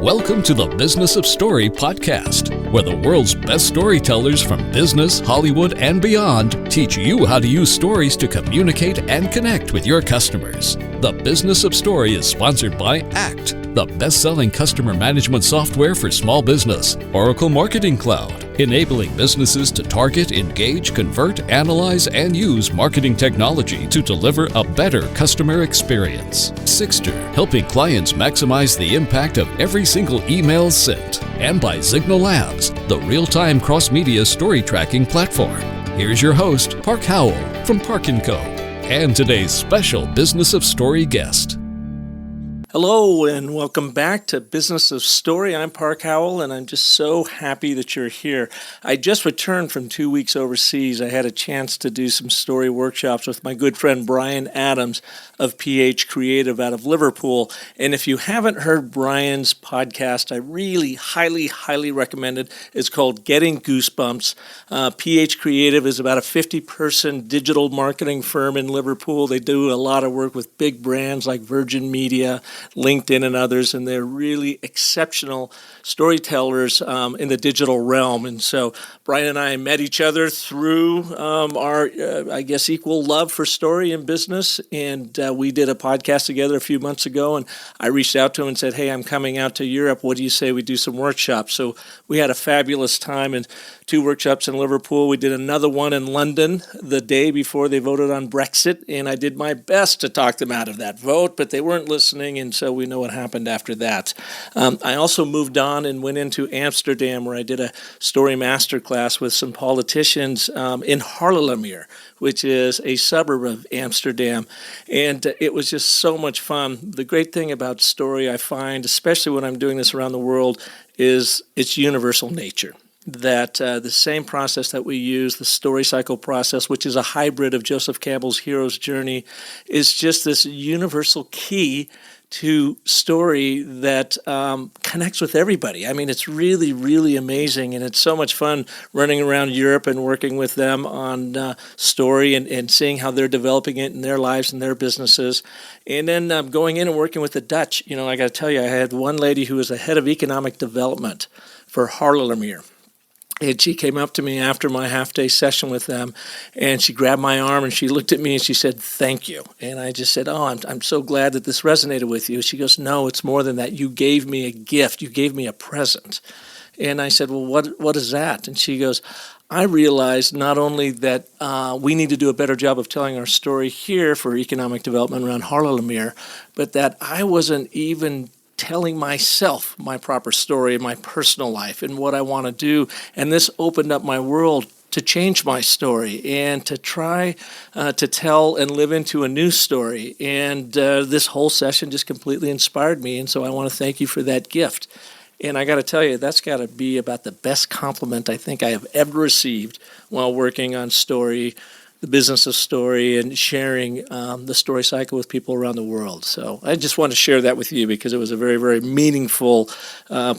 Welcome to the Business of Story podcast, where the world's best storytellers from business, Hollywood, and beyond teach you how to use stories to communicate and connect with your customers. The Business of Story is sponsored by ACT, the best-selling customer management software for small business, Oracle Marketing Cloud, enabling businesses to target, engage, convert, analyze, and use marketing technology to deliver a better customer experience. Sixter, helping clients maximize the impact of every single email sent. And by Signal Labs, the real-time cross-media story tracking platform. Here's your host, Park Howell from Park & Co. And today's special Business of Story guest. Hello and welcome back to Business of Story. I'm Park Howell and I'm just so happy that you're here. I just returned from 2 weeks overseas. I had a chance to do some story workshops with my good friend Brian Adams of PH Creative out of Liverpool. And if you haven't heard Brian's podcast, I really highly recommend it. It's called Getting Goosebumps. PH Creative is about a 50-person digital marketing firm in Liverpool. They do a lot of work with big brands like Virgin Media, LinkedIn, and others, and they're really exceptional storytellers in the digital realm. And so Brian and I met each other through our, equal love for story and business, and we did a podcast together a few months ago, and I reached out to him and said, hey, I'm coming out to Europe. What do you say we do some workshops? So we had a fabulous time and 2 workshops in Liverpool. We did another one in London the day before they voted on Brexit, and I did my best to talk them out of that vote, but they weren't listening, and so we know what happened after that. I also moved on and went into Amsterdam, where I did a story masterclass with some politicians in Haarlemmermeer, which is a suburb of Amsterdam, and it was just so much fun. The great thing about story, I find, especially when I'm doing this around the world, is its universal nature. That the same process that we use, the story cycle process, which is a hybrid of Joseph Campbell's hero's journey, is just this universal key to story that connects with everybody. I mean, it's really amazing, and it's so much fun running around Europe and working with them on story and seeing how they're developing it in their lives and their businesses. And then going in and working with the Dutch. You know, I got to tell you, I had one lady who was the head of economic development for Haarlemmermeer. And she came up to me after my half-day session with them, and she grabbed my arm, and she looked at me, and she said, thank you. And I just said, I'm so glad that this resonated with you. She goes, no, it's more than that. You gave me a gift. You gave me a present. And I said, well, what is that? And she goes, I realized not only that we need to do a better job of telling our story here for economic development around Haarlemmermeer, but that I wasn't even telling myself my proper story in my personal life and what I want to do. And this opened up my world to change my story and to try to tell and live into a new story. And this whole session just completely inspired me. And so I want to thank you for that gift. And I got to tell you, that's got to be about the best compliment I think I have ever received while working on story, the business of story, and sharing the story cycle with people around the world. So I just want to share that with you because it was a very meaningful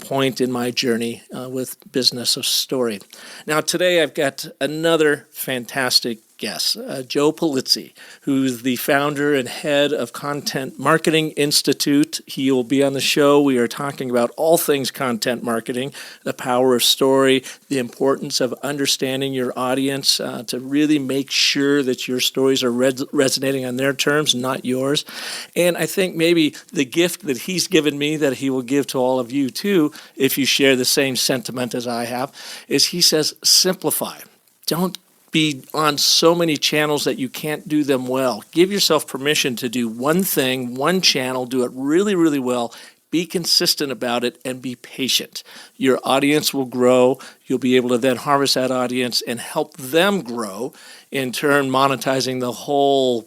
point in my journey with business of story. Now today I've got another fantastic guest, Joe Pulizzi, who's the founder and head of Content Marketing Institute. He will be on the show. We are talking about all things content marketing, the power of story, the importance of understanding your audience to really make sure that your stories are resonating on their terms, not yours. And I think maybe the gift that he's given me that he will give to all of you too, if you share the same sentiment as I have, is he says, simplify. Don't be on so many channels that you can't do them well. Give yourself permission to do one thing, one channel, do it really well, be consistent about it, and be patient. Your audience will grow. You'll be able to then harvest that audience and help them grow, in turn monetizing the whole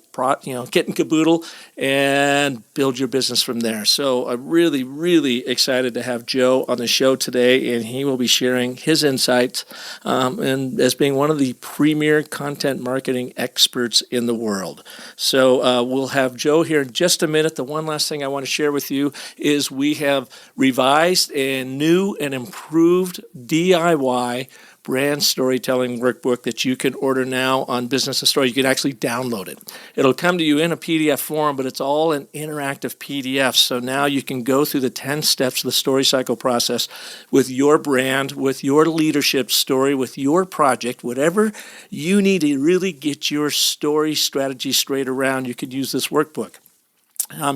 kit and caboodle, and build your business from there. So I'm really excited to have Joe on the show today, and he will be sharing his insights and as being one of the premier content marketing experts in the world. So we'll have Joe here in just a minute. The one last thing I want to share with you is we have revised and new and improved DIY brand storytelling workbook that you can order now on Business of Story. You can actually download it. It'll come to you in a PDF form, but it's all an interactive PDF. So now you can go through the 10 steps of the story cycle process with your brand, with your leadership story, with your project, whatever you need to really get your story strategy straight around. You could use this workbook.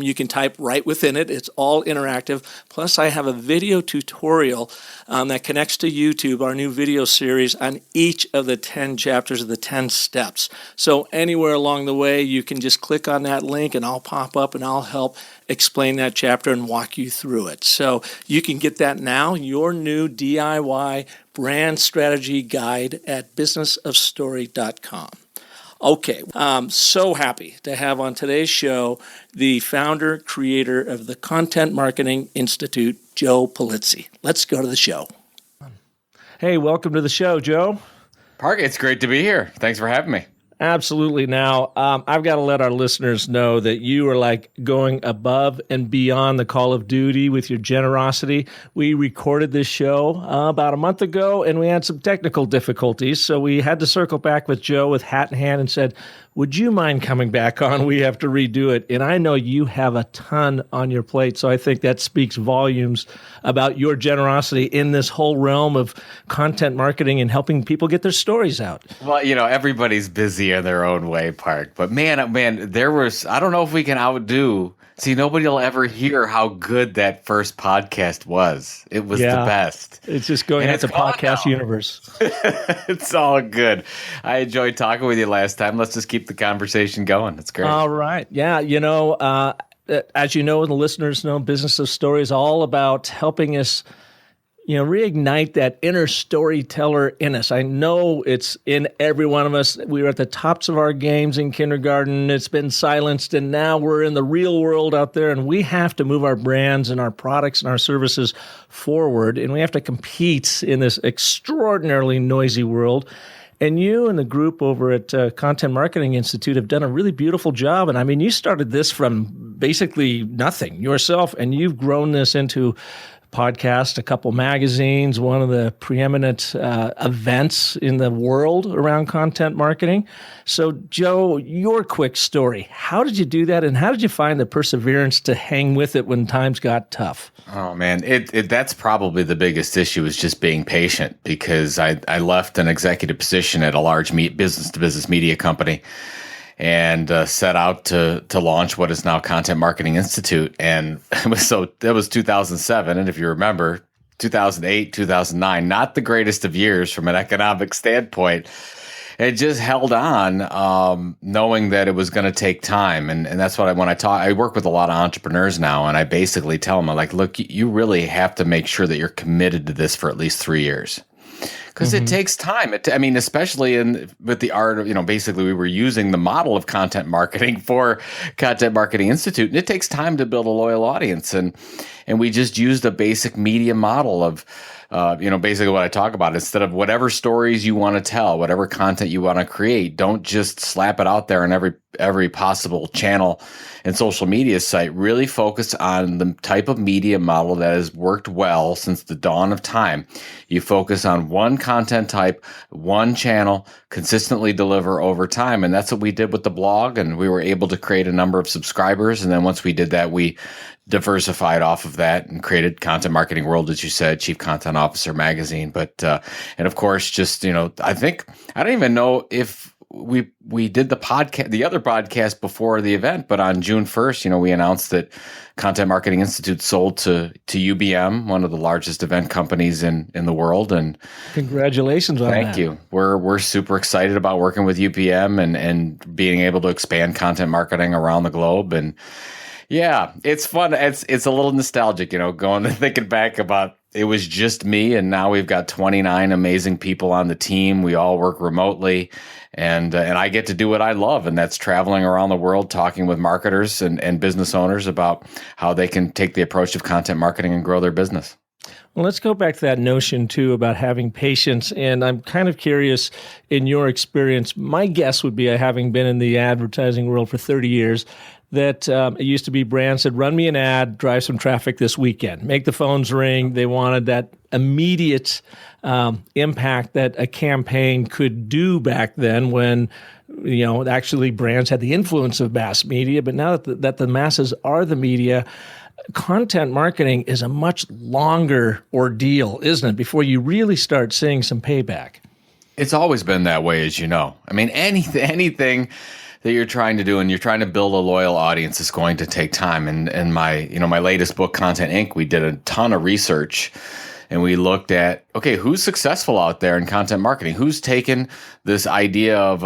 You can type right within it. It's all interactive. Plus, I have a video tutorial that connects to YouTube, our new video series, on each of the 10 chapters of the 10 steps. So anywhere along the way, you can just click on that link and I'll pop up and I'll help explain that chapter and walk you through it. So you can get that now, your new DIY brand strategy guide at businessofstory.com. Okay, I'm so happy to have on today's show the founder, creator of the Content Marketing Institute, Joe Pulizzi. Let's go to the show. Hey, welcome to the show, Joe. Park, it's great to be here. Thanks for having me. Absolutely. Now, I've got to let our listeners know that you are like going above and beyond the call of duty with your generosity. We recorded this show about a month ago, and we had some technical difficulties, so we had to circle back with Joe with hat in hand and said, would you mind coming back on? We have to redo it. And I know you have a ton on your plate, so I think that speaks volumes about your generosity in this whole realm of content marketing and helping people get their stories out. Well, everybody's busy in their own way, Park. But man, there was, I don't know if we can outdo. See, nobody will ever hear how good that first podcast was. It was the best. It's just going into the podcast universe. It's all good. I enjoyed talking with you last time. Let's just keep the conversation going. It's great. All right. Yeah. As you know, the listeners know, Business of Story is all about helping us reignite that inner storyteller in us. I know it's in every one of us. We were at the tops of our games in kindergarten. It's been silenced, and now we're in the real world out there, and we have to move our brands and our products and our services forward, and we have to compete in this extraordinarily noisy world. And you and the group over at Content Marketing Institute have done a really beautiful job. And I mean, you started this from basically nothing yourself, and you've grown this into podcast, a couple magazines, one of the preeminent events in the world around content marketing. So, Joe, your quick story. How did you do that, and how did you find the perseverance to hang with it when times got tough? Oh, man, that's probably the biggest issue, is just being patient, because I left an executive position at a large business-to-business media company and set out to launch what is now Content Marketing Institute. And that was 2007. And if you remember, 2008, 2009, not the greatest of years from an economic standpoint. It just held on, knowing that it was going to take time. And that's what I work with a lot of entrepreneurs now, and I basically tell them, I'm like, look, you really have to make sure that you're committed to this for at least 3 years. Because it takes time. Especially with the art of, basically we were using the model of content marketing for Content Marketing Institute, and it takes time to build a loyal audience. And we just used a basic media model of, basically what I talk about. Instead of whatever stories you want to tell, whatever content you want to create, don't just slap it out there on every possible channel and social media site. Really focus on the type of media model that has worked well since the dawn of time. You focus on one content type, one channel, consistently deliver over time. And that's what we did with the blog. And we were able to create a number of subscribers. And then once we did that, we diversified off of that and created Content Marketing World, as you said, Chief Content Officer magazine. But, and of course, just, I don't even know if we did the other podcast before the event, but on June 1st, we announced that Content Marketing Institute sold to UBM, one of the largest event companies in the world. And congratulations on that. Thank you. We're super excited about working with UBM and being able to expand content marketing around the globe. And yeah, it's fun. It's a little nostalgic, going and thinking back about it was just me, and now we've got 29 amazing people on the team. We all work remotely, and I get to do what I love, and that's traveling around the world, talking with marketers and business owners about how they can take the approach of content marketing and grow their business. Well, let's go back to that notion, too, about having patience. And I'm kind of curious, in your experience, my guess would be, having been in the advertising world for 30 years, that it used to be brands said, run me an ad, drive some traffic this weekend, make the phones ring. They wanted that immediate impact that a campaign could do back then when, actually brands had the influence of mass media. But now that the masses are the media, content marketing is a much longer ordeal, isn't it, before you really start seeing some payback? It's always been that way, as you know. I mean, anything that you're trying to do and you're trying to build a loyal audience is going to take time. And my latest book, Content Inc., we did a ton of research and we looked at, okay, who's successful out there in content marketing? Who's taken this idea of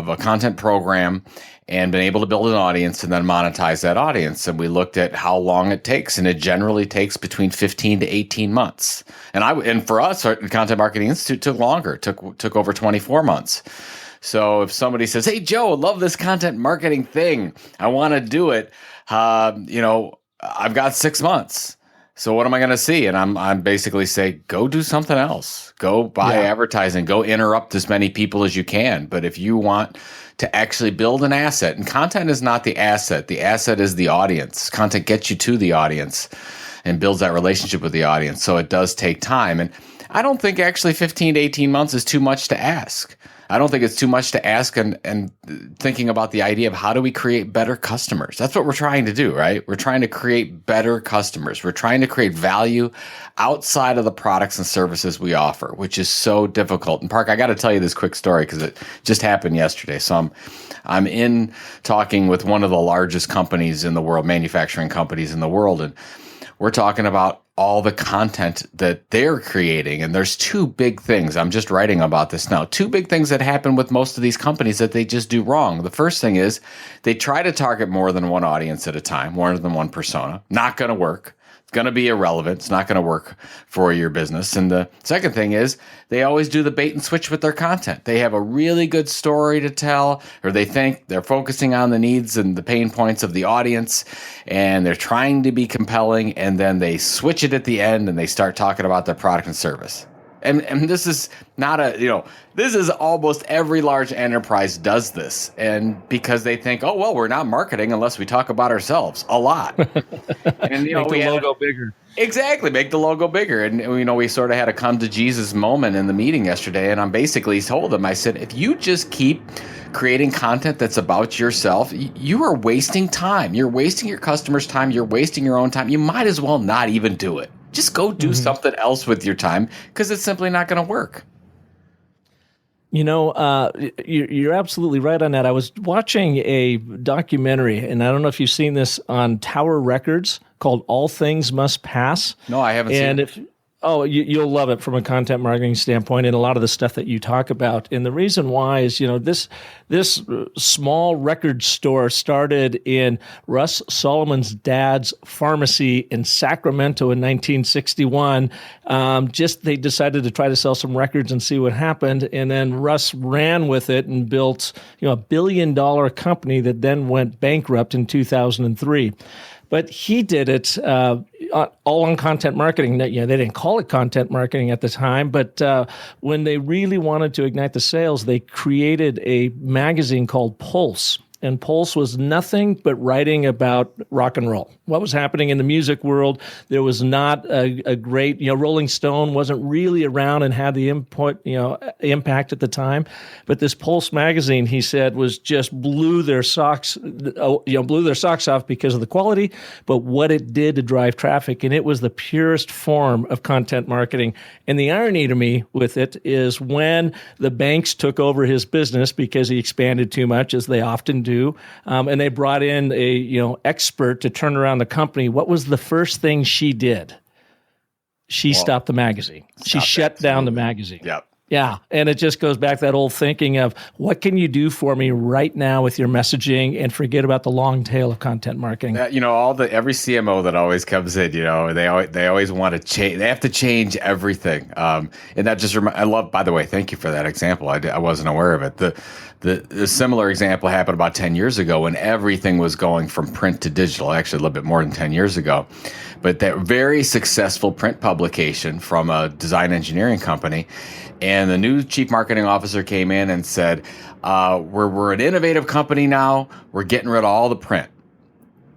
a content program and been able to build an audience and then monetize that audience? And we looked at how long it takes, and it generally takes between 15 to 18 months. And for us, our Content Marketing Institute took longer, took over 24 months. So if somebody says, hey, Joe, I love this content marketing thing, I want to do it, I've got 6 months. So what am I going to see? And I'm basically say, go do something else. Go buy advertising. Go interrupt as many people as you can. But if you want to actually build an asset, and content is not the asset is the audience. Content gets you to the audience and builds that relationship with the audience. So it does take time. And I don't think actually 15 to 18 months is too much to ask. I don't think it's too much to ask, and thinking about the idea of how do we create better customers. That's what we're trying to do, right? We're trying to create better customers. We're trying to create value outside of the products and services we offer, which is so difficult. And Park, I got to tell you this quick story because it just happened yesterday. So I'm in talking with one of the largest companies in the world, manufacturing companies in the world, and we're talking about all the content that they're creating. And there's two big things. I'm just writing about this now. Two big things that happen with most of these companies that they just do wrong. The first thing is they try to target more than one audience at a time, more than one persona. Not going to work. It's going to be irrelevant. It's not going to work for your business. And the second thing is they always do the bait and switch with their content. They have a really good story to tell, or they think they're focusing on the needs and the pain points of the audience, and they're trying to be compelling, and then they switch it at the end and they start talking about their product and service. And this is not this is almost every large enterprise does this. And because they think, oh, well, we're not marketing unless we talk about ourselves a lot. And, make the logo bigger. Exactly. Make the logo bigger. And, we sort of had a come to Jesus moment in the meeting yesterday. And I'm basically told them, I said, if you just keep creating content that's about yourself, you are wasting time. You're wasting your customers' time. You're wasting your own time. You might as well not even do it. Just go do something else with your time because it's simply not going to work. You're absolutely right on that. I was watching a documentary, and I don't know if you've seen this on Tower Records called All Things Must Pass. No, I haven't seen it. You'll love it from a content marketing standpoint and a lot of the stuff that you talk about. And the reason why is, this small record store started in Russ Solomon's dad's pharmacy in Sacramento in 1961. They decided to try to sell some records and see what happened. And then Russ ran with it and built, a $1 billion company that then went bankrupt in 2003. But he did it all on content marketing. They didn't call it content marketing at the time, but when they really wanted to ignite the sales, they created a magazine called Pulse. And Pulse was nothing but writing about rock and roll. What was happening in the music world? There was not a great, Rolling Stone wasn't really around and had the impact at the time. But this Pulse magazine, he said, was just blew their socks off because of the quality, but what it did to drive traffic. And it was the purest form of content marketing. And the irony to me with it is when the banks took over his business because he expanded too much, as they often do, and they brought in a expert to turn around the company. What was the first thing she did? She stopped the magazine. She shut down the magazine. Yep. Yeah, and it just goes back to that old thinking of what can you do for me right now with your messaging, and forget about the long tail of content marketing. Every CMO that always comes in, they always want to change. They have to change everything, and that just I love. By the way, thank you for that example. I wasn't aware of it. The similar example happened about 10 years ago when everything was going from print to digital. Actually, a little bit more than 10 years ago, but that very successful print publication from a design engineering company. And the new chief marketing officer came in and said, we're an innovative company now. We're getting rid of all the print.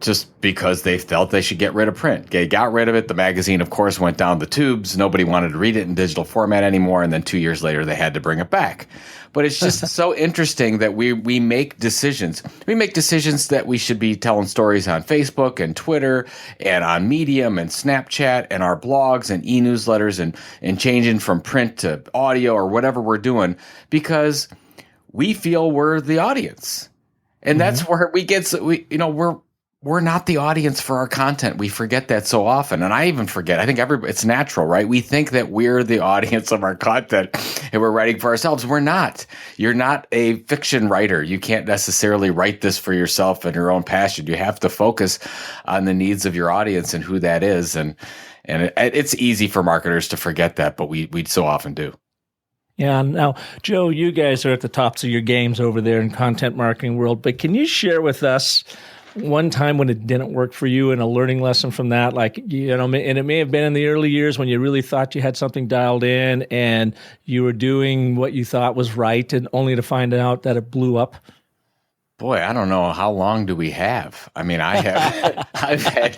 just because they felt they should get rid of print. They got rid of it. The magazine, of course, went down the tubes. Nobody wanted to read it in digital format anymore. And then 2 years later, they had to bring it back. But it's just so interesting that we make decisions. We make decisions that we should be telling stories on Facebook and Twitter and on Medium and Snapchat and our blogs and e-newsletters and changing from print to audio or whatever we're doing because we feel we're the audience. And that's where we're not the audience for our content. We forget that so often. And I even forget. I think it's natural, right? We think that we're the audience of our content and we're writing for ourselves. We're not. You're not a fiction writer. You can't necessarily write this for yourself and your own passion. You have to focus on the needs of your audience and who that is. And it's easy for marketers to forget that, but we so often do. Yeah. Now, Joe, you guys are at the tops of your games over there in content marketing world, but can you share with us one time when it didn't work for you and a learning lesson from that? Like, and it may have been in the early years when you really thought you had something dialed in and you were doing what you thought was right and only to find out that it blew up. Boy, I don't know. How long do we have? I mean, I've had,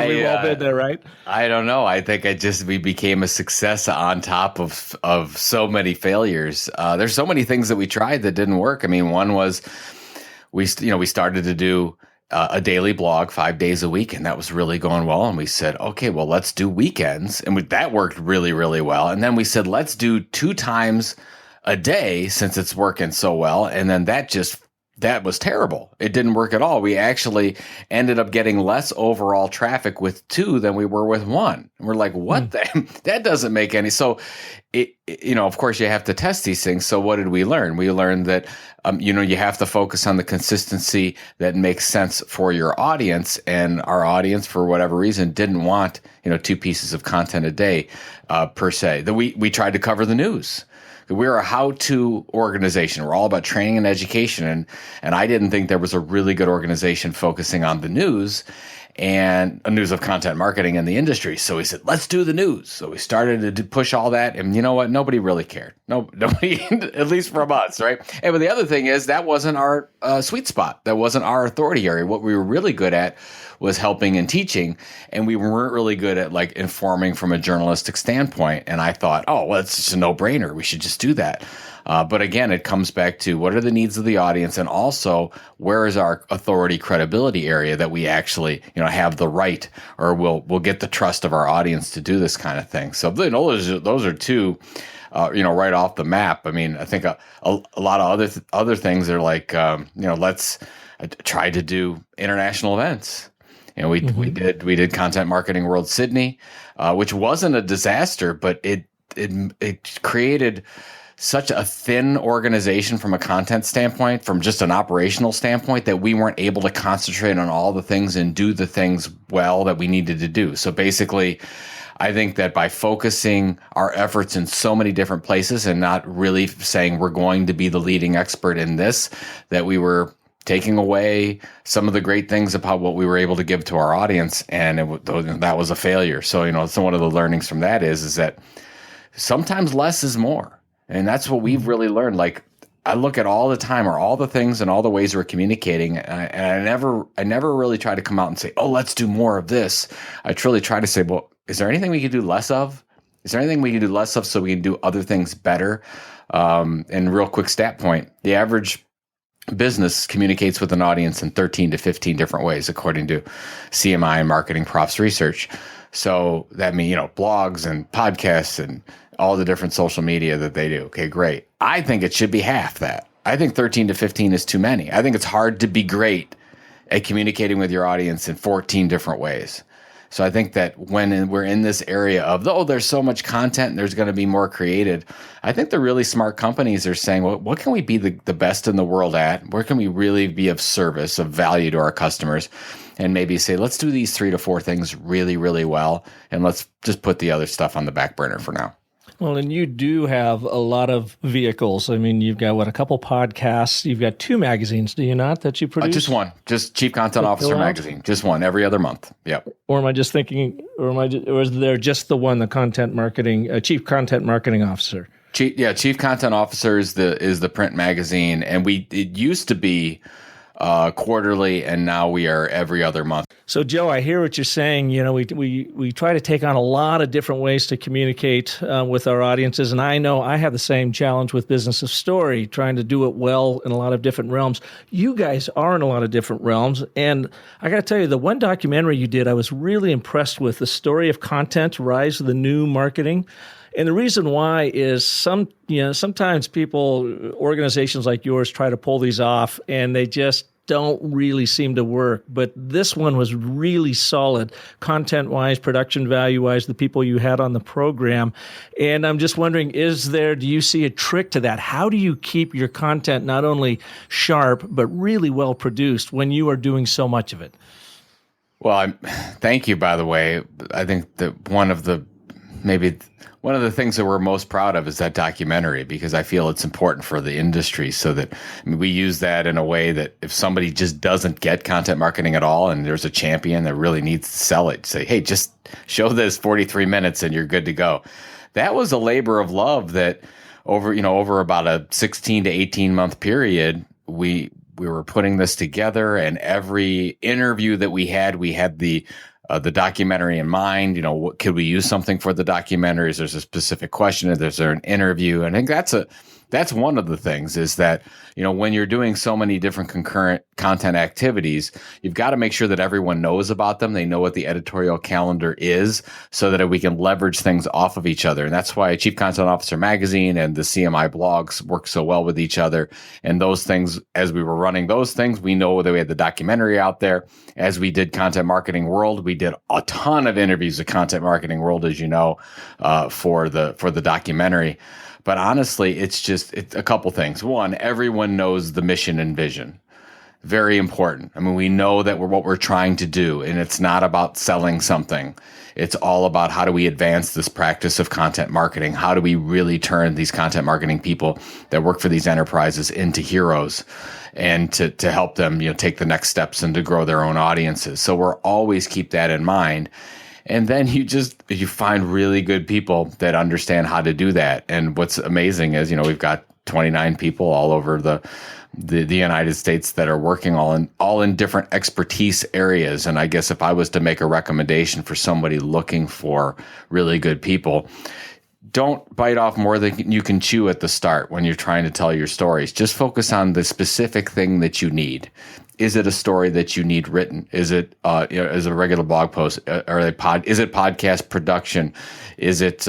we've all been there, right? I don't know. I think we became a success on top of so many failures. There's so many things that we tried that didn't work. I mean, one was, we started to do a daily blog 5 days a week, and that was really going well. And we said, okay, well, let's do weekends. And that worked really, really well. And then we said, let's do 2 times a day since it's working so well. And then that was terrible. It didn't work at all. We actually ended up getting less overall traffic with 2 than we were with 1. And we're like, what? That doesn't make any. So of course you have to test these things. So what did we learn? We learned that, you have to focus on the consistency that makes sense for your audience. And our audience, for whatever reason, didn't want, 2 pieces of content a day, per se. That we tried to cover the news. We're a how-to organization. We're all about training and education. And I didn't think there was a really good organization focusing on the news and news of content marketing in the industry. So we said, let's do the news. So we started to push all that. And you know what? Nobody really cared. Nobody, at least from us, right? And but the other thing is that wasn't our sweet spot. That wasn't our authority area. What we were really good at was helping and teaching. And we weren't really good at like informing from a journalistic standpoint. And I thought, oh, well, it's just a no-brainer. We should just do that. But again, it comes back to what are the needs of the audience, and also where is our authority credibility area that we actually, have the right, or we'll get the trust of our audience to do this kind of thing. So those are 2, right off the map. I mean, I think a lot of other things are like, let's try to do international events. We did Content Marketing World Sydney, which wasn't a disaster, but it created such a thin organization from a content standpoint, from just an operational standpoint, that we weren't able to concentrate on all the things and do the things well that we needed to do. So basically, I think that by focusing our efforts in so many different places and not really saying we're going to be the leading expert in this, that we were taking away some of the great things about what we were able to give to our audience, and that was a failure. So, so one of the learnings from that is that sometimes less is more. And that's what we've really learned. Like, I look at all the time, or all the things and all the ways we're communicating, and I never really try to come out and say, oh, let's do more of this. I truly try to say, well, is there anything we can do less of? Is there anything we can do less of so we can do other things better? And real quick stat point, the average business communicates with an audience in 13 to 15 different ways, according to CMI and Marketing Profs research. So that means, blogs and podcasts and all the different social media that they do. Okay, great. I think it should be half that. I think 13 to 15 is too many. I think it's hard to be great at communicating with your audience in 14 different ways. So I think that when we're in this area of, there's so much content and there's going to be more created, I think the really smart companies are saying, well, what can we be the best in the world at? Where can we really be of service, of value to our customers? And maybe say, let's do these 3 to 4 things really, really well, and let's just put the other stuff on the back burner for now. Well, and you do have a lot of vehicles. I mean, you've got, a couple podcasts. You've got 2 magazines, do you not, that you produce? Just one. Just Chief Content Officer magazine. Just one, every other month. Yep. Or am I just thinking, or is there just the one, the content marketing, Chief Content Marketing Officer? Chief Content Officer is the print magazine. And it used to be quarterly, and now we are every other month. So, Joe, I hear what you're saying. We try to take on a lot of different ways to communicate with our audiences, and I know I have the same challenge with Business of Story, trying to do it well in a lot of different realms. You guys are in a lot of different realms, and I got to tell you, the one documentary you did, I was really impressed with, the story of content, Rise of the New Marketing. And the reason why is sometimes organizations like yours try to pull these off and they just don't really seem to work. But this one was really solid, content-wise, production value-wise, the people you had on the program. And I'm just wondering, do you see a trick to that? How do you keep your content not only sharp, but really well produced when you are doing so much of it? Well, thank you, by the way. I think that one of the things that we're most proud of is that documentary, because I feel it's important for the industry, so that we use that in a way that if somebody just doesn't get content marketing at all and there's a champion that really needs to sell it, say, hey, just show this 43 minutes and you're good to go. That was a labor of love that over about a 16 to 18 month period, we were putting this together, and every interview that we had the documentary in mind. Could we use something for the documentary? Is there a specific question? Is there an interview? And I think that's one of the things, is that, when you're doing so many different concurrent content activities, you've got to make sure that everyone knows about them. They know what the editorial calendar is, so that we can leverage things off of each other. And that's why Chief Content Officer Magazine and the CMI blogs work so well with each other. And those things, as we were running those things, we know that we had the documentary out there. As we did Content Marketing World, we did a ton of interviews with Content Marketing World, as you know, for the documentary. But honestly, it's a couple things. One, everyone knows the mission and vision. Very important. We know that what we're trying to do, and it's not about selling something. It's all about how do we advance this practice of content marketing? How do we really turn these content marketing people that work for these enterprises into heroes, and to help them, take the next steps and to grow their own audiences? So we're always keep that in mind. And then you find really good people that understand how to do that. And what's amazing is, we've got 29 people all over the United States that are working all in different expertise areas. And I guess if I was to make a recommendation for somebody looking for really good people, don't bite off more than you can chew at the start when you're trying to tell your stories. Just focus on the specific thing that you need. Is it a story that you need written? Is it is it a regular blog post? Is it podcast production? Is it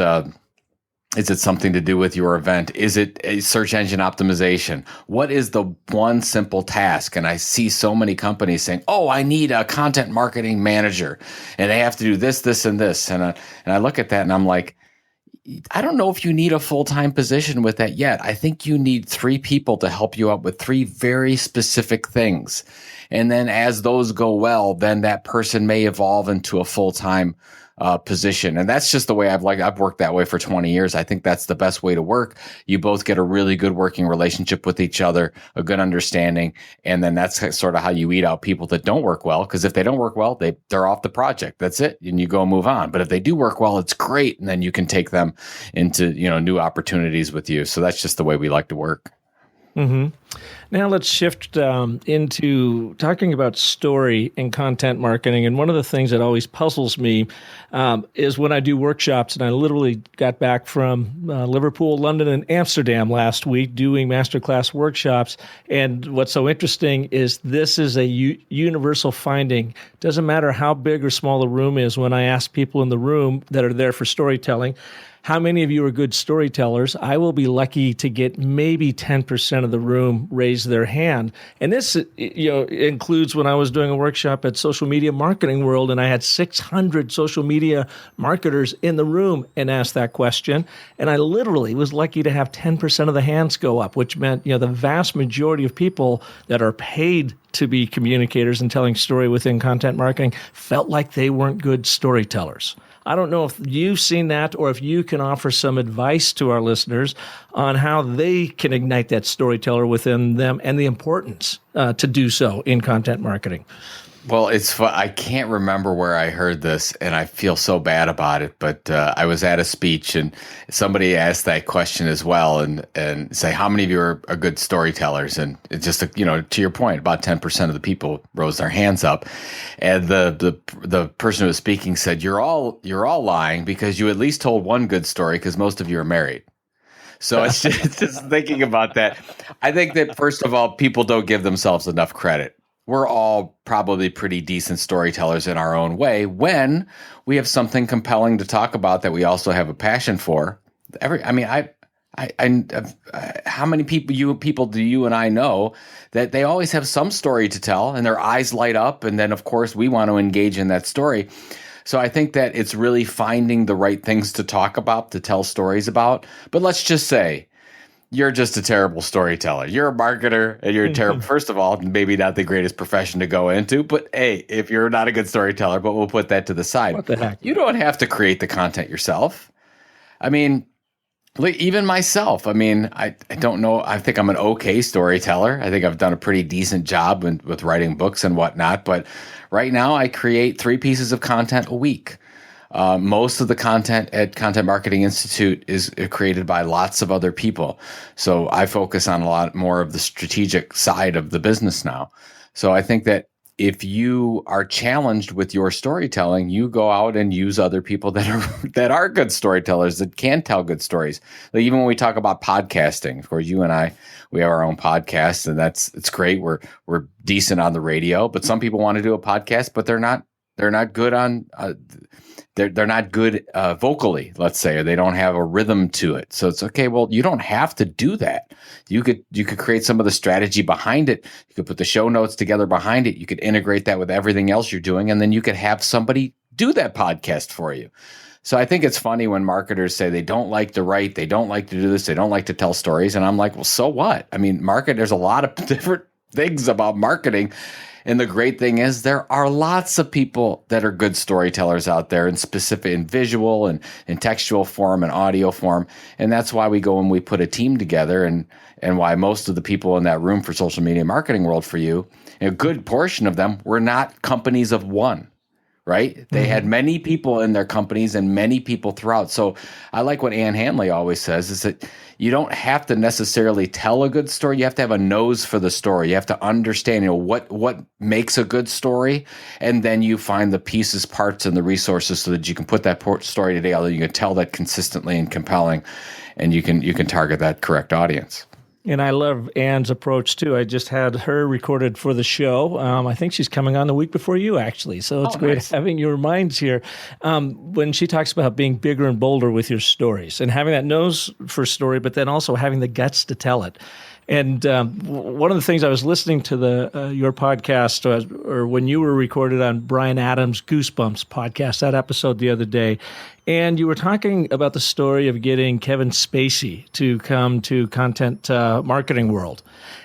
something to do with your event? Is it a search engine optimization? What is the one simple task? And I see so many companies saying, "Oh, I need a content marketing manager, and they have to do this, this, and this." And I look at that and I'm like, I don't know if you need a full-time position with that yet. I think you need 3 people to help you out with 3 very specific things. And then as those go well, then that person may evolve into a full-time position. And that's just the way I've worked that way for 20 years. I think that's the best way to work. You both get a really good working relationship with each other, a good understanding. And then that's sort of how you weed out people that don't work well. Because if they don't work well, they're off the project. That's it. And you go move on. But if they do work well, it's great. And then you can take them into, new opportunities with you. So that's just the way we like to work. Mm-hmm. Now let's shift into talking about story and content marketing. And one of the things that always puzzles me is when I do workshops, and I literally got back from Liverpool, London, and Amsterdam last week doing masterclass workshops. And what's so interesting is this is a universal finding. Doesn't matter how big or small the room is. When I ask people in the room that are there for storytelling, how many of you are good storytellers? I will be lucky to get maybe 10% of the room raise their hand. And this, includes when I was doing a workshop at Social Media Marketing World, and I had 600 social media marketers in the room and asked that question. And I literally was lucky to have 10% of the hands go up, which meant, the vast majority of people that are paid to be communicators and telling story within content marketing felt like they weren't good storytellers. I don't know if you've seen that, or if you can offer some advice to our listeners on how they can ignite that storyteller within them and the importance to do so in content marketing. Well, it's fun. I can't remember where I heard this, and I feel so bad about it. But I was at a speech, and somebody asked that question as well, and say, "How many of you are good storytellers?" And it's just to your point, about 10% of the people rose their hands up, and the person who was speaking said, "You're all lying because you at least told one good story because most of you are married." So it's just thinking about that. I think that first of all, people don't give themselves enough credit. We're all probably pretty decent storytellers in our own way when we have something compelling to talk about that we also have a passion for. How many people do you and I know that they always have some story to tell and their eyes light up, and then of course we want to engage in that story. So I think that it's really finding the right things to talk about, to tell stories about. But let's just say, you're just a terrible storyteller. You're a marketer and you're a terrible, first of all, maybe not the greatest profession to go into, but hey, if you're not a good storyteller, but we'll put that to the side. What the heck? You don't have to create the content yourself. I mean, even myself, I don't know. I think I'm an okay storyteller. I think I've done a pretty decent job with writing books and whatnot. But right now I create 3 pieces of content a week. Most of the content at Content Marketing Institute is created by lots of other people. So I focus on a lot more of the strategic side of the business now. So I think that if you are challenged with your storytelling, you go out and use other people that are good storytellers, that can tell good stories. Like even when we talk about podcasting, of course, you and I, we have our own podcast, and it's great. We're decent on the radio, but some people want to do a podcast, but they're not good on. They're not good vocally, let's say, or they don't have a rhythm to it. So it's okay. Well, you don't have to do that. You could create some of the strategy behind it. You could put the show notes together behind it. You could integrate that with everything else you're doing, and then you could have somebody do that podcast for you. So I think it's funny when marketers say they don't like to write, they don't like to do this, they don't like to tell stories, and I'm like, well, so what? I mean, there's a lot of different things about marketing. And the great thing is there are lots of people that are good storytellers out there in visual and in textual form and audio form. And that's why we go and we put a team together, and why most of the people in that room for social media marketing world for you, a good portion of them were not companies of one, right? They had many people in their companies and many people throughout. So I like what Ann Handley always says is that you don't have to necessarily tell a good story. You have to have a nose for the story. You have to understand, what makes a good story, and then you find the pieces, parts, and the resources so that you can put that story together. You can tell that consistently and compelling, and you can target that correct audience. And I love Ann's approach, too. I just had her recorded for the show. I think she's coming on the week before you, actually. So it's great having your minds here. When she talks about being bigger and bolder with your stories and having that nose for story, but then also having the guts to tell it. And one of the things I was listening to your podcast, or when you were recorded on Brian Adams' Goosebumps podcast, that episode the other day, and you were talking about the story of getting Kevin Spacey to come to Content Marketing World.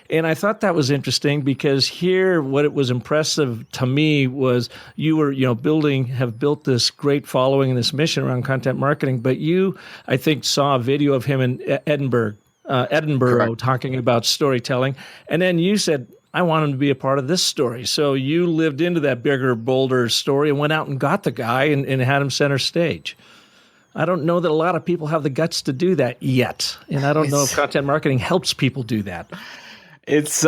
And I thought that was interesting because here, what it was impressive to me was you were, have built this great following and this mission around content marketing, but you, I think, saw a video of him in Edinburgh Correct. talking about storytelling. And then you said, I want him to be a part of this story. So you lived into that bigger, bolder story and went out and got the guy and had him center stage. I don't know that a lot of people have the guts to do that yet. And I don't know if content marketing helps people do that. It's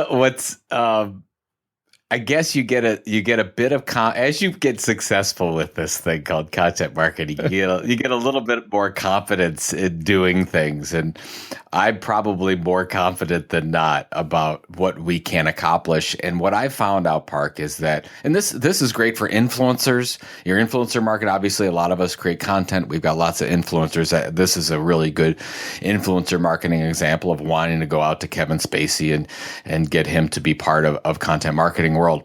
I guess you get a bit of as you get successful with this thing called content marketing, you get a little bit more confidence in doing things, and I'm probably more confident than not about what we can accomplish. And what I found out, Park, is that, and this is great for influencers. Your influencer market, obviously, a lot of us create content. We've got lots of influencers. This is a really good influencer marketing example of wanting to go out to Kevin Spacey and get him to be part of content marketing world.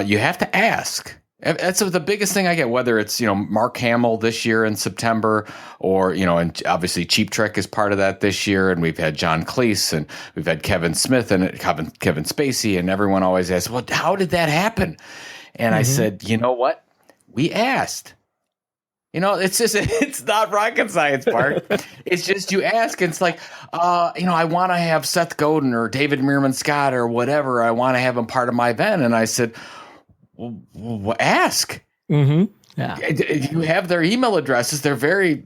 You have to ask. That's the biggest thing I get, whether it's, Mark Hamill this year in September, or, and obviously Cheap Trick is part of that this year. And we've had John Cleese, and we've had Kevin Smith and Kevin Spacey, and everyone always asks, well, how did that happen? And I said, you know what? We asked. It's not rocket science, Park. It's just you ask, and it's like, I want to have Seth Godin or David Meerman Scott or whatever. I want to have him part of my event. And I said, ask. Mm-hmm. Yeah. You have their email addresses. They're very,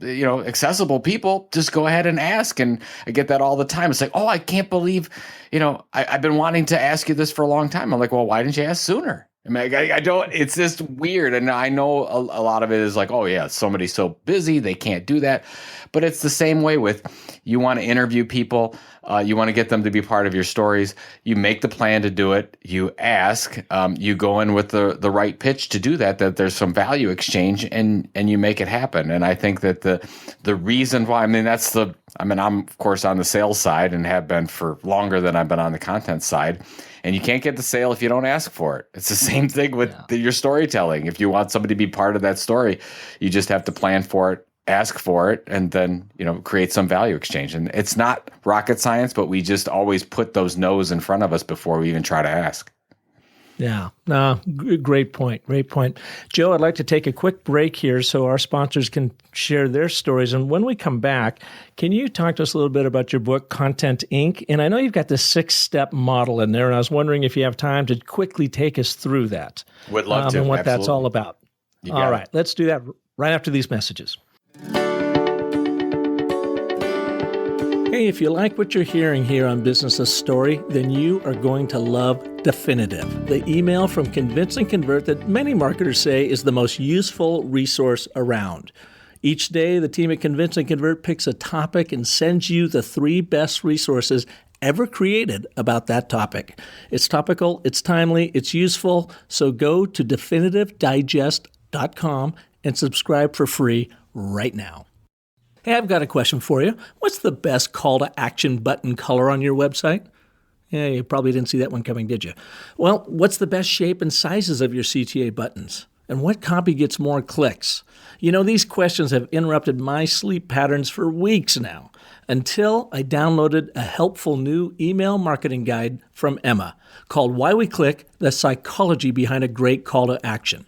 accessible people. Just go ahead and ask. And I get that all the time. It's like, oh, I can't believe, I've been wanting to ask you this for a long time. I'm like, well, why didn't you ask sooner? I mean, I don't, it's just weird. And I know a lot of it is like, oh yeah, somebody's so busy, they can't do that. But it's the same way with, you want to interview people, you want to get them to be part of your stories. You make the plan to do it. You ask, you go in with the right pitch to do that there's some value exchange, and you make it happen. And I think that the reason why, I'm of course on the sales side and have been for longer than I've been on the content side. And you can't get the sale if you don't ask for it. It's the same thing with your storytelling. If you want somebody to be part of that story, you just have to plan for it, ask for it, and then, create some value exchange. And it's not rocket science, but we just always put those no's in front of us before we even try to ask. Yeah, no, great point. Great point. Joe, I'd like to take a quick break here so our sponsors can share their stories. And when we come back, can you talk to us a little bit about your book, Content Inc.? And I know you've got the 6-step model in there, and I was wondering if you have time to quickly take us through that. Would love to. And what Absolutely. That's all about. All right, let's do that right after these messages. Hey, if you like what you're hearing here on Business of Story, then you are going to love Definitive, the email from Convince and Convert that many marketers say is the most useful resource around. Each day, the team at Convince and Convert picks a topic and sends you the 3 best resources ever created about that topic. It's topical, it's timely, it's useful, so go to definitivedigest.com and subscribe for free right now. Hey, I've got a question for you. What's the best call to action button color on your website? Yeah, you probably didn't see that one coming, did you? Well, what's the best shape and sizes of your CTA buttons? And what copy gets more clicks? These questions have interrupted my sleep patterns for weeks now, until I downloaded a helpful new email marketing guide from Emma called Why We Click: The Psychology Behind a Great Call to Action.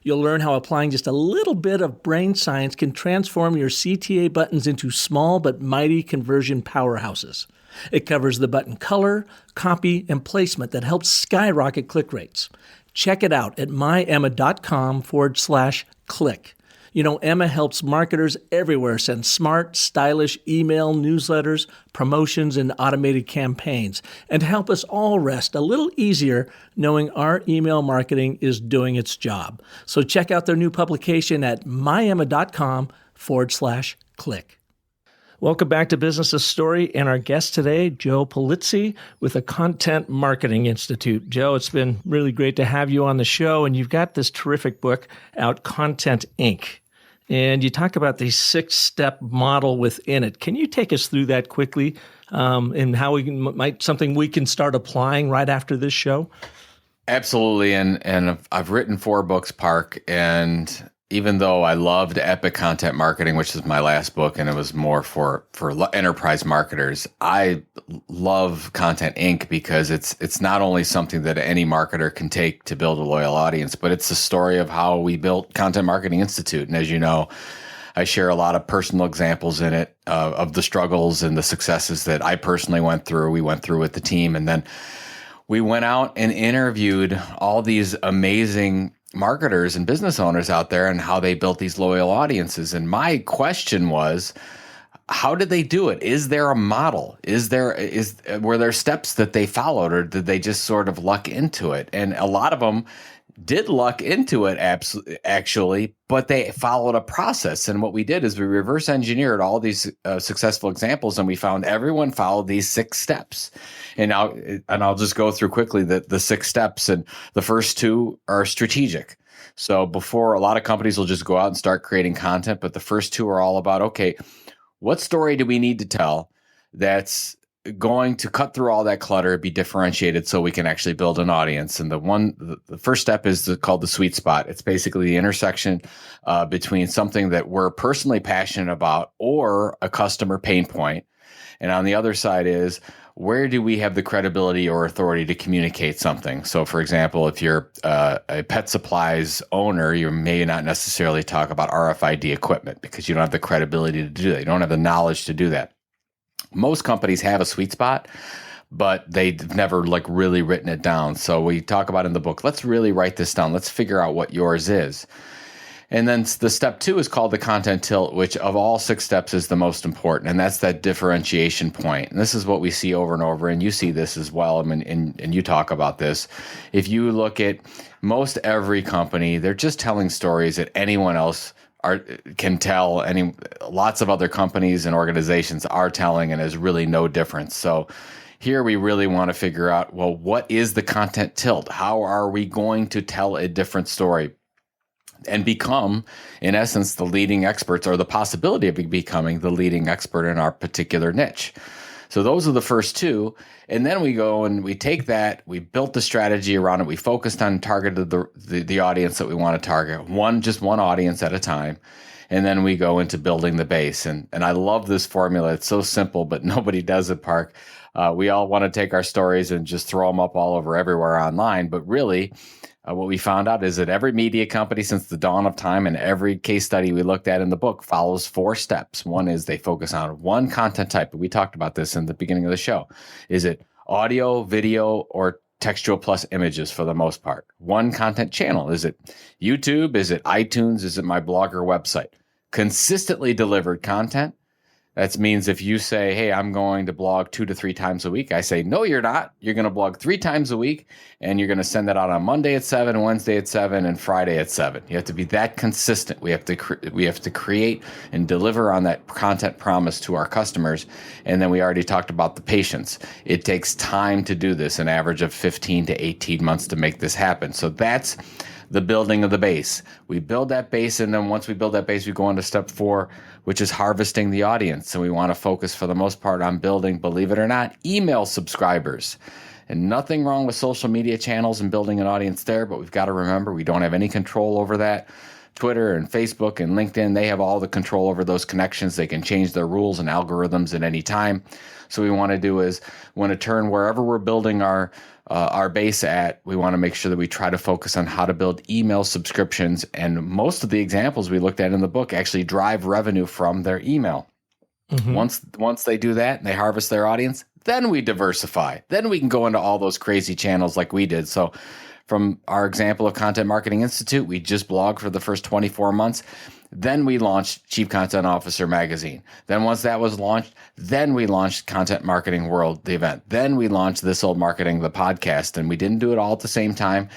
You'll learn how applying just a little bit of brain science can transform your CTA buttons into small but mighty conversion powerhouses. It covers the button color, copy, and placement that helps skyrocket click rates. Check it out at myemma.com/click. Emma helps marketers everywhere send smart, stylish email newsletters, promotions, and automated campaigns, and help us all rest a little easier knowing our email marketing is doing its job. So check out their new publication at myemma.com/click. Welcome back to Business of Story, and our guest today, Joe Pulizzi with the Content Marketing Institute. Joe, it's been really great to have you on the show, and you've got this terrific book out, Content Inc., and you talk about the 6-step model within it. Can you take us through that quickly, and how something we can start applying right after this show? Absolutely, and I've written 4 books, Park, and even though I loved Epic Content Marketing, which is my last book, and it was more for enterprise marketers, I love Content Inc. because it's not only something that any marketer can take to build a loyal audience, but it's the story of how we built Content Marketing Institute. And as you know, I share a lot of personal examples in it of the struggles and the successes that I personally went through. We went through with the team, and then we went out and interviewed all these amazing marketers and business owners out there and how they built these loyal audiences. And my question was, how did they do it? Is there a model? Were there steps that they followed, or did they just sort of luck into it? And a lot of them did luck into it, actually, but they followed a process. And what we did is we reverse engineered all these successful examples, and we found everyone followed these 6 steps. And I'll just go through quickly the 6 steps. And the first 2 are strategic. So before, a lot of companies will just go out and start creating content, but the first 2 are all about, okay, what story do we need to tell that's going to cut through all that clutter, be differentiated, so we can actually build an audience? And the first step is called the sweet spot. It's basically the intersection between something that we're personally passionate about or a customer pain point. And on the other side is, where do we have the credibility or authority to communicate something? So, for example, if you're a pet supplies owner, you may not necessarily talk about RFID equipment because you don't have the credibility to do that. You don't have the knowledge to do that. Most companies have a sweet spot, but they've never like really written it down. So we talk about in the book, let's really write this down. Let's figure out what yours is. And then the step 2 is called the content tilt, which of all 6 steps is the most important. And that's that differentiation point. And this is what we see over and over. And you see this as well. I mean, and you talk about this. If you look at most every company, they're just telling stories that anyone else can tell. Lots of other companies and organizations are telling, and there's really no difference. So here we really want to figure out, well, what is the content tilt? How are we going to tell a different story and become, in essence, the leading experts, or the possibility of becoming the leading expert in our particular niche? So those are the first 2. And then we go and we take that, we built the strategy around it, we focused on targeted the audience that we want to target, just one audience at a time. And then we go into building the base. And I love this formula. It's so simple, but nobody does it, Park. We all want to take our stories and just throw them up all over everywhere online. But really, what we found out is that every media company since the dawn of time, and every case study we looked at in the book, follows 4 steps. One is they focus on one content type. We talked about this in the beginning of the show. Is it audio, video, or textual plus images for the most part? One content channel. Is it YouTube? Is it iTunes? Is it my blog or website? Consistently delivered content. That means if you say, hey, I'm going to blog 2 to 3 times a week, I say, no, you're not. You're going to blog 3 times a week, and you're going to send that out on Monday at 7, Wednesday at 7, and Friday at 7. You have to be that consistent. We have to create and deliver on that content promise to our customers. And then we already talked about the patience. It takes time to do this, an average of 15 to 18 months to make this happen. So that's the building of the base. We build that base, and then once we build that base, we go on to step 4, which is harvesting the audience. So we want to focus for the most part on building, believe it or not, email subscribers. And nothing wrong with social media channels and building an audience there, but we've got to remember we don't have any control over that. Twitter and Facebook and LinkedIn, they have all the control over those connections. They can change their rules and algorithms at any time. So what we want to do is want to turn wherever we're building our base at, we want to make sure that we try to focus on how to build email subscriptions. And most of the examples we looked at in the book actually drive revenue from their email. Mm-hmm. Once they do that and they harvest their audience, then we diversify. Then we can go into all those crazy channels like we did. So from our example of Content Marketing Institute, we just blogged for the first 24 months. Then we launched Chief Content Officer Magazine. Then once that was launched, then we launched Content Marketing World, the event. Then we launched This Old Marketing, the podcast. And we didn't do it all at the same time.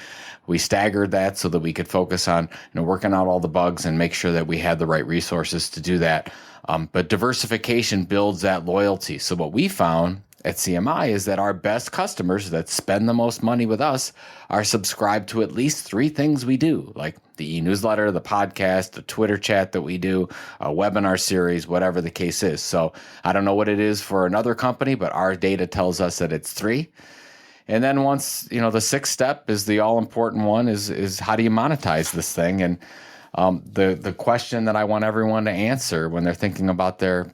We staggered that so that we could focus on working out all the bugs and make sure that we had the right resources to do that. But diversification builds that loyalty. So what we found at CMI is that our best customers that spend the most money with us are subscribed to at least 3 things we do, like the e-newsletter, the podcast, the Twitter chat that we do, a webinar series, whatever the case is. So I don't know what it is for another company, but our data tells us that it's 3. And then once, the 6th step is the all-important one is how do you monetize this thing? And the question that I want everyone to answer when they're thinking about their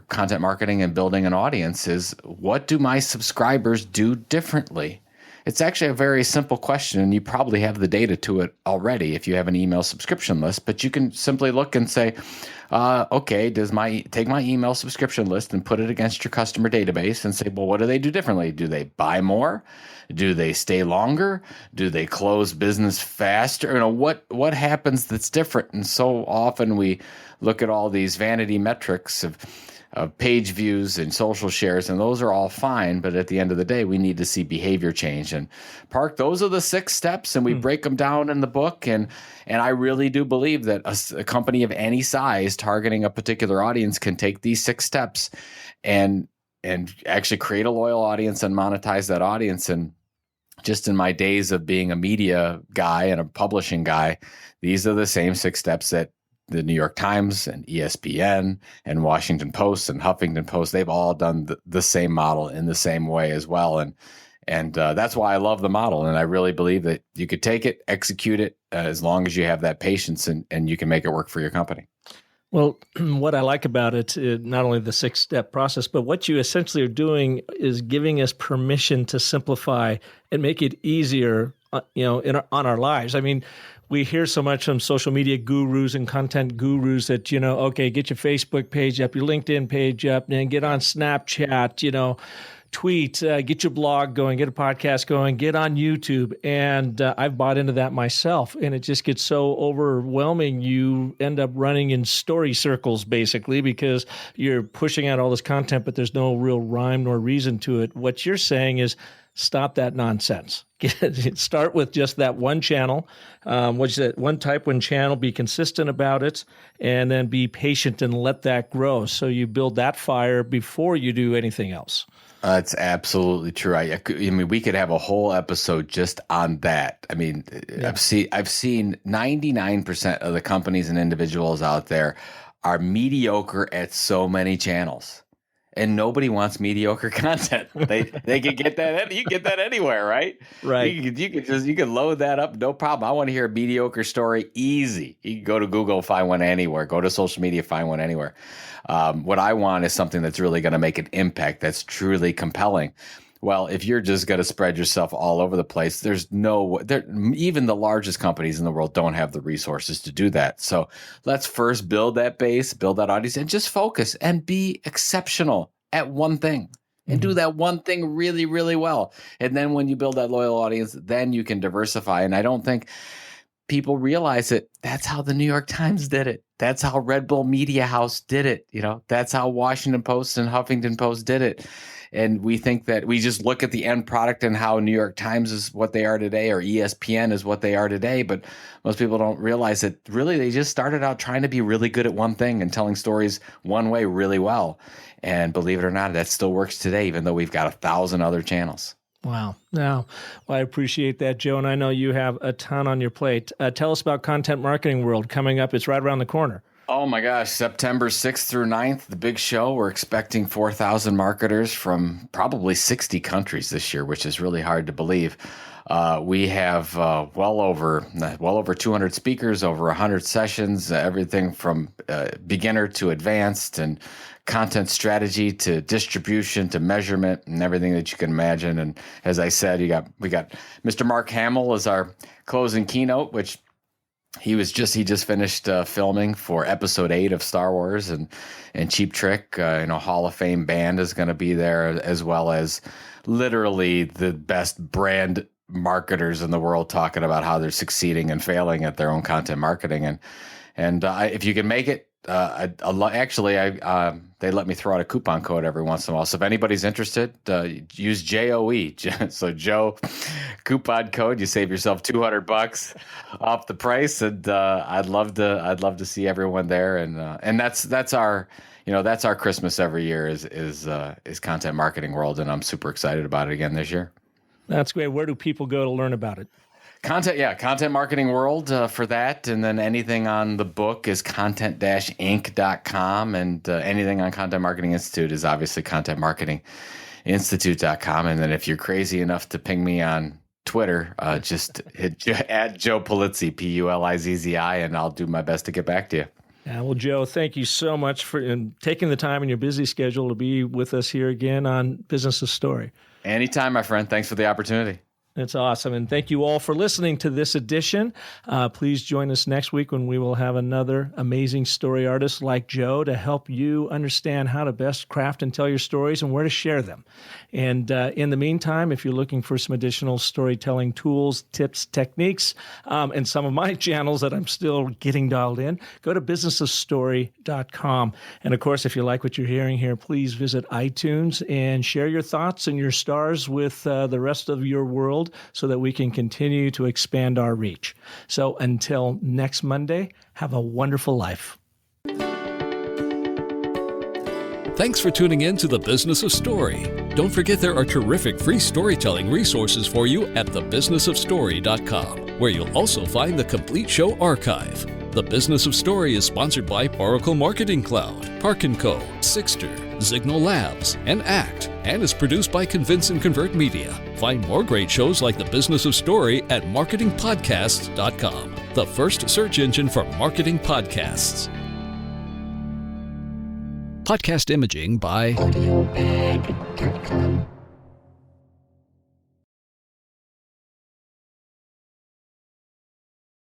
content marketing and building an audience is, what do my subscribers do differently? It's actually a very simple question, and you probably have the data to it already if you have an email subscription list, but you can simply look and say, okay, take my email subscription list and put it against your customer database and say, well, what do they do differently? Do they buy more? Do they stay longer? Do they close business faster? What happens that's different? And so often we look at all these vanity metrics of page views and social shares, and those are all fine. But at the end of the day, we need to see behavior change. And Park, those are the 6 steps, and we break them down in the book. And I really do believe that a company of any size targeting a particular audience can take these 6 steps and actually create a loyal audience and monetize that audience. And just in my days of being a media guy and a publishing guy, these are the same 6 steps that the New York Times and ESPN and Washington Post and Huffington Post, they've all done the same model in the same way as well. And that's why I love the model. And I really believe that you could take it, execute it, as long as you have that patience and you can make it work for your company. Well, what I like about it, not only the 6-step process, but what you essentially are doing is giving us permission to simplify and make it easier, on our lives. I mean, we hear so much from social media gurus and content gurus that, okay, get your Facebook page up, your LinkedIn page up, and then get on Snapchat, tweet, get your blog going, get a podcast going, get on YouTube. And I've bought into that myself. And it just gets so overwhelming. You end up running in story circles, basically, because you're pushing out all this content, but there's no real rhyme nor reason to it. What you're saying is stop that nonsense. Start with just that one channel, which is that one type, one channel, be consistent about it, and then be patient and let that grow. So you build that fire before you do anything else. It's absolutely true. I mean, we could have a whole episode just on that. I mean, yeah. I've seen 99% of the companies and individuals out there are mediocre at so many channels. And nobody wants mediocre content. They can get that. You get that anywhere, right? Right. You can load that up, no problem. I want to hear a mediocre story, easy. You can go to Google, find one anywhere. Go to social media, find one anywhere. What I want is something that's really going to make an impact. That's truly compelling. Well, if you're just going to spread yourself all over the place, even the largest companies in the world don't have the resources to do that. So let's first build that base, build that audience, and just focus and be exceptional at one thing and do that one thing really, really well. And then when you build that loyal audience, then you can diversify. And I don't think people realize it. That's how the New York Times did it. That's how Red Bull Media House did it. That's how Washington Post and Huffington Post did it. And we think that we just look at the end product and how New York Times is what they are today, or ESPN is what they are today. But most people don't realize that really they just started out trying to be really good at one thing and telling stories one way really well. And believe it or not, that still works today, even though we've got 1,000 other channels. Wow. Well, I appreciate that, Joe. And I know you have a ton on your plate. Tell us about Content Marketing World coming up. It's right around the corner. Oh my gosh, September 6th through 9th, the big show. We're expecting 4,000 marketers from probably 60 countries this year, which is really hard to believe. We have well over 200 speakers, over 100 sessions, everything from beginner to advanced, and content strategy to distribution to measurement and everything that you can imagine. And as I said, we got Mr. Park Howell as our closing keynote, which he just finished filming for episode 8 of Star Wars, and Cheap Trick, Hall of Fame band is going to be there, as well as literally the best brand marketers in the world talking about how they're succeeding and failing at their own content marketing. And if you can make it, they let me throw out a coupon code every once in a while. So if anybody's interested, use JOE. So Joe coupon code, you save yourself $200 off the price. And I'd love to see everyone there. And that's our Christmas every year is Content Marketing World. And I'm super excited about it again this year. That's great. Where do people go to learn about it? Content Marketing World for that. And then anything on the book is content-inc.com. And anything on Content Marketing Institute is obviously contentmarketinginstitute.com. And then if you're crazy enough to ping me on Twitter, just hit at Joe Pulizzi, Pulizzi, and I'll do my best to get back to you. Yeah, well, Joe, thank you so much for taking the time in your busy schedule to be with us here again on Business of Story. Anytime, my friend. Thanks for the opportunity. That's awesome. And thank you all for listening to this edition. Please join us next week when we will have another amazing story artist like Joe to help you understand how to best craft and tell your stories and where to share them. And in the meantime, if you're looking for some additional storytelling tools, tips, techniques, and some of my channels that I'm still getting dialed in, go to businessofstory.com. And of course, if you like what you're hearing here, please visit iTunes and share your thoughts and your stars with the rest of your world, so that we can continue to expand our reach. So until next Monday, have a wonderful life. Thanks for tuning in to The Business of Story. Don't forget there are terrific free storytelling resources for you at thebusinessofstory.com, where you'll also find the complete show archive. The Business of Story is sponsored by Oracle Marketing Cloud, Park & Co., Sixter, Signal Labs, and ACT, and is produced by Convince and Convert Media. Find more great shows like The Business of Story at marketingpodcasts.com, the first search engine for marketing podcasts. Podcast imaging by AudioBag.com.